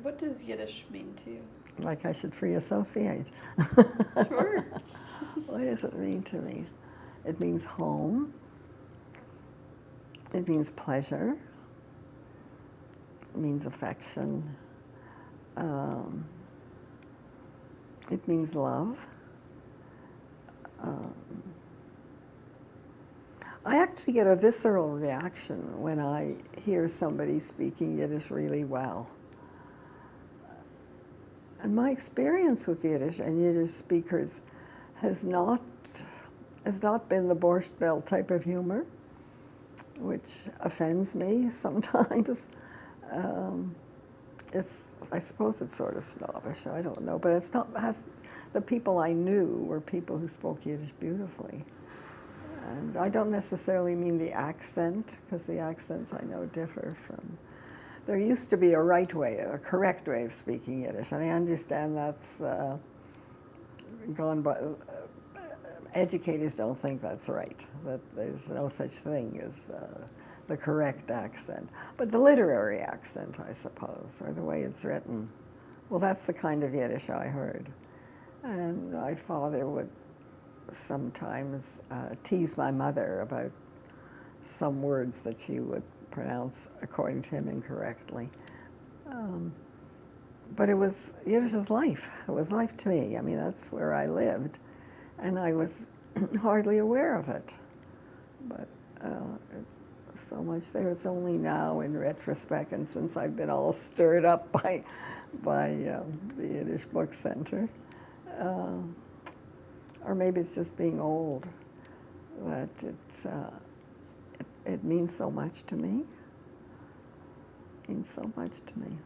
What does Yiddish mean to you? Like I should free associate. Sure. What does it mean to me? It means home. It means pleasure. It means affection. It means love. I actually get a visceral reaction when I hear somebody speaking Yiddish really well. And my experience with Yiddish and Yiddish speakers has not been the Borscht Belt type of humor, which offends me sometimes. I suppose it's sort of snobbish, I don't know, but it's not, the people I knew were people who spoke Yiddish beautifully. And I don't necessarily mean the accent, because the accents I know differ from. There used to be a right way, a correct way of speaking Yiddish, and I understand that's gone by. Educators don't think that's right, that there's no such thing as the correct accent. But the literary accent, I suppose, or the way it's written, well, that's the kind of Yiddish I heard. And my father would sometimes tease my mother about some words that she would pronounce, according to him, incorrectly. But Yiddish is life. It was life to me. I mean, that's where I lived. And I was hardly aware of it. But it's so much there. It's only now, in retrospect, and since I've been all stirred up by the Yiddish Book Center, or maybe it's just being old, that it means so much to me. It means so much to me.